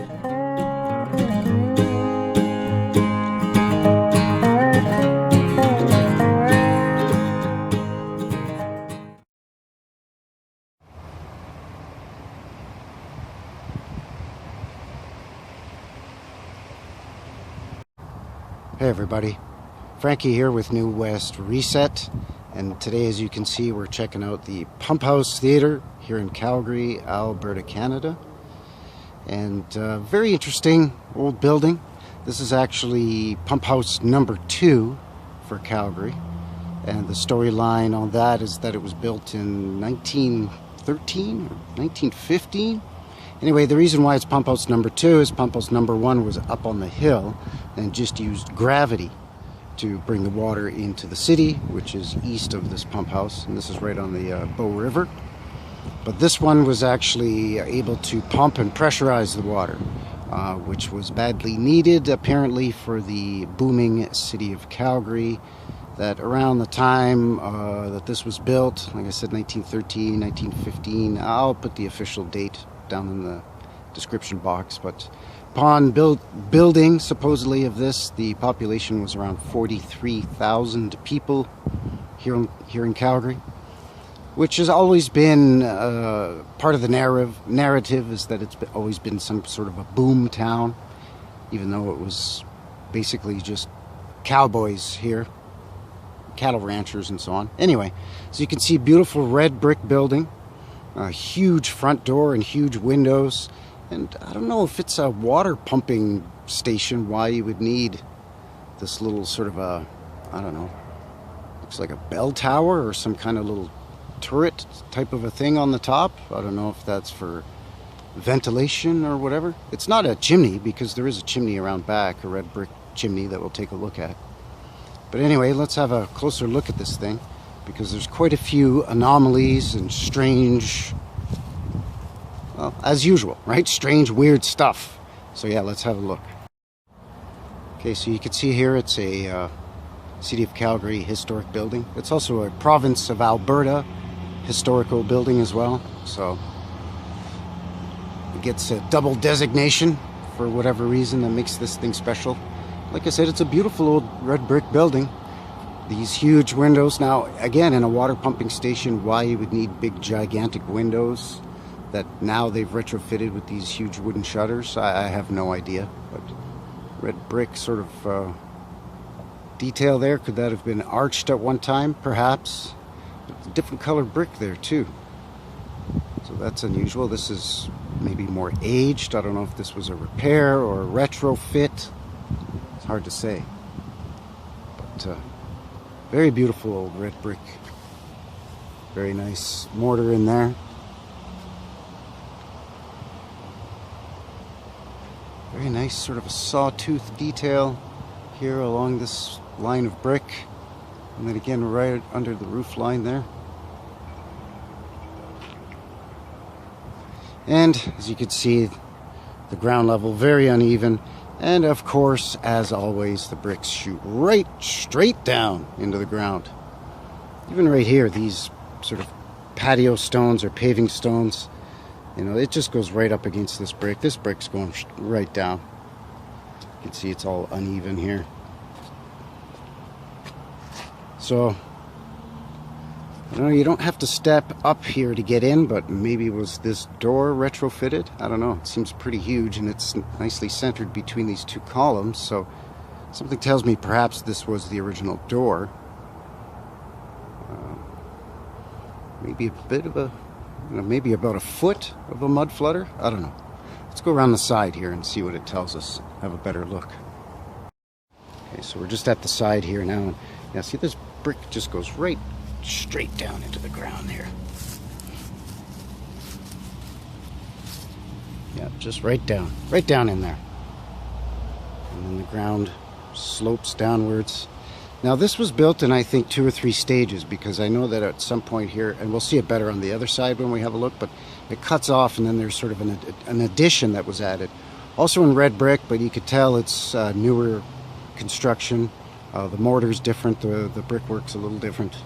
Hey everybody, Frankie here with New West Reset, and today, as you can see, we're checking out the Pumphouse Theatre here in Calgary, Alberta, Canada. And very interesting old building. This is actually Pumphouse number 2 for Calgary, and the storyline on that is that it was built in 1913 or 1915. Anyway, the reason why it's Pumphouse number 2 is Pumphouse number 1 was up on the hill and just used gravity to bring the water into the city, which is east of this pump house, and this is right on the Bow River. But this one was actually able to pump and pressurize the water, which was badly needed apparently for the booming city of Calgary, that around the time that this was built, like I said, 1913, 1915, I'll put the official date down in the description box, but upon building supposedly of this, the population was around 43,000 people here in Calgary, which has always been part of the narrative is that it's always been some sort of a boom town, even though it was basically just cowboys here, cattle ranchers and so on. Anyway, so you can see beautiful red brick building, a huge front door and huge windows. And I don't know if it's a water pumping station, why you would need this little sort of a, I don't know, looks like a bell tower or some kind of little turret type of a thing on the top. I don't know if that's for ventilation or whatever. It's not a chimney, because there is a chimney around back, a red brick chimney that we'll take a look at. But anyway, let's have a closer look at this thing, because there's quite a few anomalies and strange, well, as usual, right? Strange, weird stuff. So yeah, let's have a look. Okay, so you can see here it's a City of Calgary historic building. It's also a Province of Alberta historical building as well. So it gets a double designation for whatever reason that makes this thing special. Like I said, it's a beautiful old red brick building. These huge windows. Now, again, in a water pumping station, why you would need big, gigantic windows that now they've retrofitted with these huge wooden shutters, I have no idea. But red brick sort of detail there. Could that have been arched at one time? Perhaps. But different colored brick there, too. So that's unusual. This is maybe more aged. I don't know if this was a repair or a retrofit. It's hard to say. But very beautiful old red brick. Very nice mortar in there. Very nice sort of a sawtooth detail here along this line of brick. And then again right under the roof line there. And as you can see, the ground level very uneven. And of course, as always, the bricks shoot right straight down into the ground. Even right here, these sort of patio stones or paving stones, you know, it just goes right up against this brick. This brick's going right down. You can see it's all uneven here. So, I don't know, you don't have to step up here to get in, but maybe was this door retrofitted? I don't know. It seems pretty huge, and it's nicely centered between these two columns, so something tells me perhaps this was the original door. Maybe a bit of a, you know, maybe about a foot of a mud flutter? I don't know. Let's go around the side here and see what it tells us. Have a better look. Okay, so we're just at the side here now, and yeah, see, this brick just goes right straight down into the ground here. Yeah, just right down in there. And then the ground slopes downwards. Now this was built in, I think, 2 or 3 stages, because I know that at some point here, and we'll see it better on the other side when we have a look, but it cuts off and then there's sort of an addition that was added. Also in red brick, but you could tell it's newer construction. The mortar's different, the brickwork's a little different.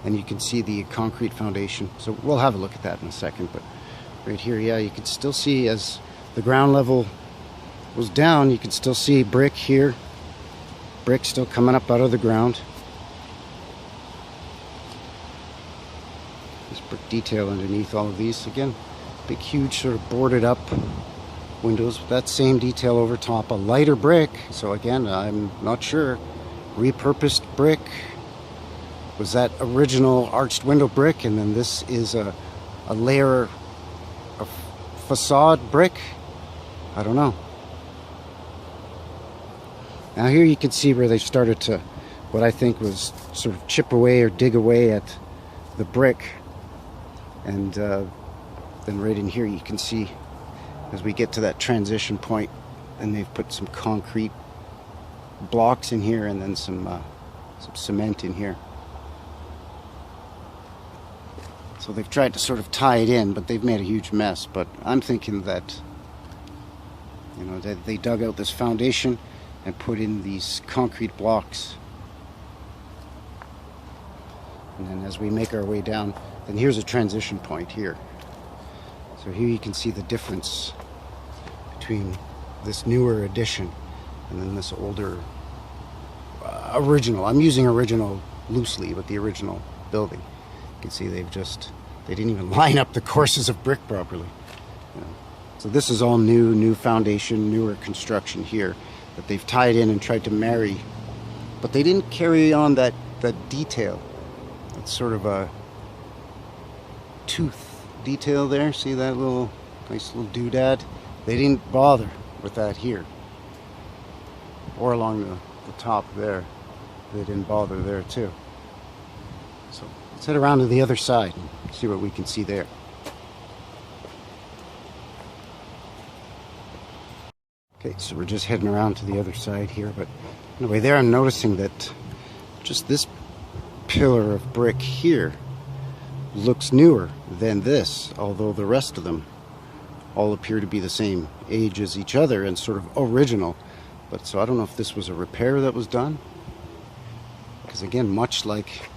And you can see the concrete foundation. So we'll have a look at that in a second. But right here, yeah, you can still see as the ground level was down, you can still see brick here. Brick still coming up out of the ground. There's brick detail underneath all of these. Again, big, huge, sort of boarded up windows with that same detail over top. A lighter brick. So again, I'm not sure. Repurposed brick. Was that original arched window brick, and then this is a layer of facade brick? I don't know. Now here you can see where they started to, what I think was sort of chip away or dig away at the brick. And then right in here you can see as we get to that transition point, and they've put some concrete blocks in here and then some cement in here. So they've tried to sort of tie it in, but they've made a huge mess. But I'm thinking that, you know, that they dug out this foundation and put in these concrete blocks. And then as we make our way down, then here's a transition point here. So here you can see the difference between this newer addition and then this older original. I'm using original loosely, but the original building. You can see they didn't even line up the courses of brick properly. You know. So this is all new foundation, newer construction here that they've tied in and tried to marry, but they didn't carry on that detail. It's sort of a tooth detail there. See that little nice little doodad? They didn't bother with that here, or along the top there. They didn't bother there too. So let's head around to the other side and see what we can see there. Okay, so we're just heading around to the other side here, but anyway, there I'm noticing that just this pillar of brick here looks newer than this, although the rest of them all appear to be the same age as each other and sort of original. But so I don't know if this was a repair that was done, because again, much like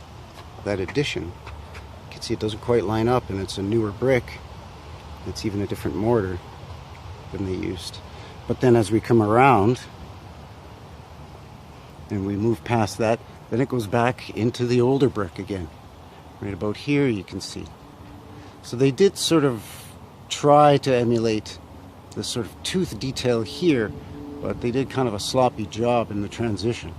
that addition, you can see it doesn't quite line up, and it's a newer brick. It's even a different mortar than they used. But then as we come around and we move past that, then it goes back into the older brick again. Right about here you can see. So they did sort of try to emulate the sort of tooth detail here, but they did kind of a sloppy job in the transition.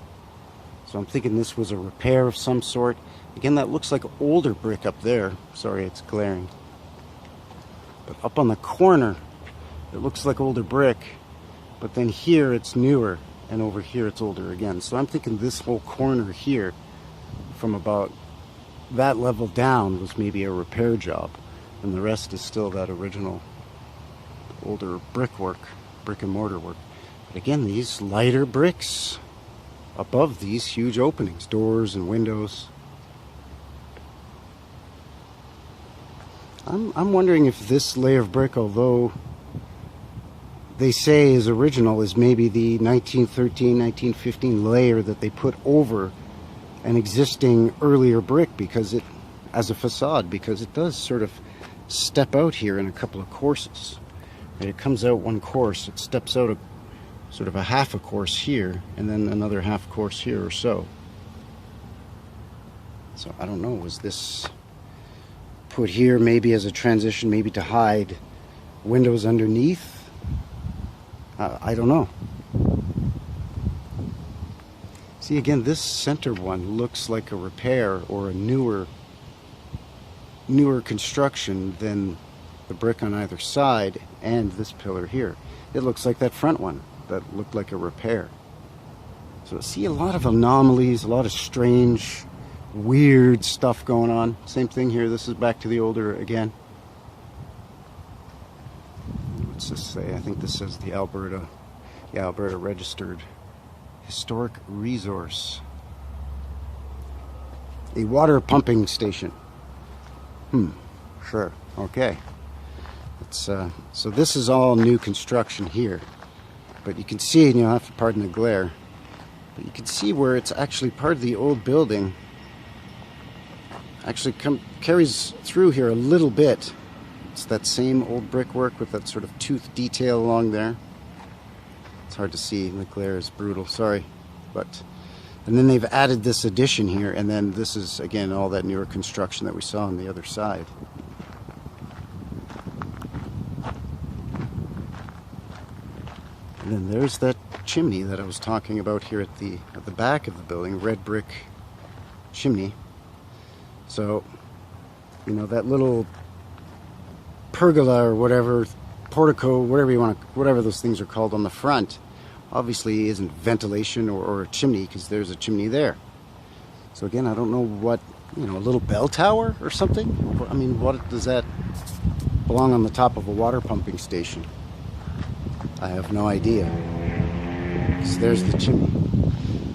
So I'm thinking this was a repair of some sort. Again, that looks like older brick up there. Sorry, it's glaring. But up on the corner, it looks like older brick. But then here it's newer, and over here it's older again. So I'm thinking this whole corner here, from about that level down, was maybe a repair job, and the rest is still that original older brickwork, brick and mortar work. But again, these lighter bricks above these huge openings, doors and windows. I'm wondering if this layer of brick, although they say is original, is maybe the 1913, 1915 layer that they put over an existing earlier brick, because it, as a facade, because it does sort of step out here in a couple of courses. Right, it comes out one course, it steps out a sort of a half a course here, and then another half course here or so. So I don't know, was this put here maybe as a transition, maybe to hide windows underneath? I don't know. See, again, this center one looks like a repair or a newer construction than the brick on either side and this pillar here. It looks like that front one that looked like a repair. So see a lot of anomalies, a lot of strange, weird stuff going on. Same thing here. This is back to the older again. What's this say? I think this says the Alberta Registered Historic Resource. A water pumping station. Sure. Okay. It's so this is all new construction here. But you can see, and you'll have to pardon the glare, but you can see where it's actually part of the old building. Actually carries through here a little bit. It's that same old brickwork with that sort of tooth detail along there. It's hard to see, the glare is brutal, sorry. And then they've added this addition here, and then this is, again, all that newer construction that we saw on the other side. And then there's that chimney that I was talking about here at the back of the building, red brick chimney. So, you know, that little pergola or whatever, portico, whatever you want to, whatever those things are called on the front, obviously isn't ventilation or a chimney, because there's a chimney there. So again, I don't know what, you know, a little bell tower or something? I mean, what does that belong on the top of a water pumping station? I have no idea. So there's the chimney.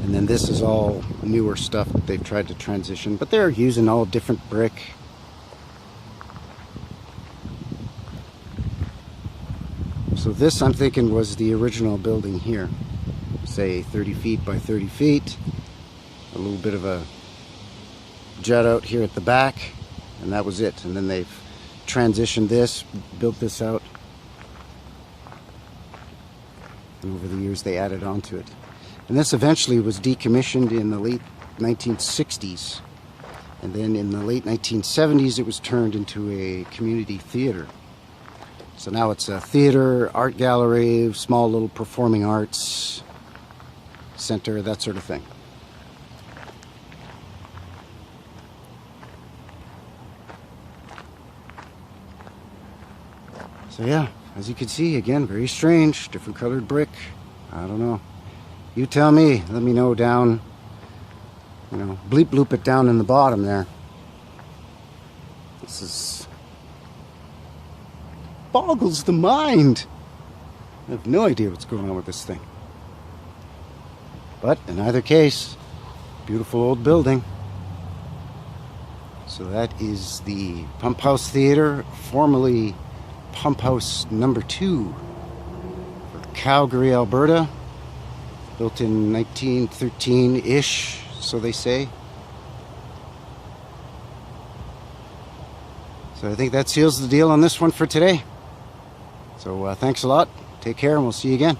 And then this is all newer stuff that they've tried to transition, but they're using all different brick. So this, I'm thinking, was the original building here. Say 30 feet by 30 feet. A little bit of a jut out here at the back, and that was it. And then they've transitioned this, built this out. And over the years they added on to it. And this eventually was decommissioned in the late 1960s. And then in the late 1970s it was turned into a community theater. So now it's a theater, art gallery, small little performing arts center, that sort of thing. So yeah, as you can see, again, very strange, different colored brick. I don't know. You tell me, let me know down, you know, bleep bloop it down in the bottom there. This is, boggles the mind. I have no idea what's going on with this thing. But in either case, beautiful old building. So that is the Pumphouse Theatre, formerly Pumphouse number 2 for Calgary, Alberta. Built in 1913-ish, so they say. So I think that seals the deal on this one for today. So thanks a lot. Take care, and we'll see you again.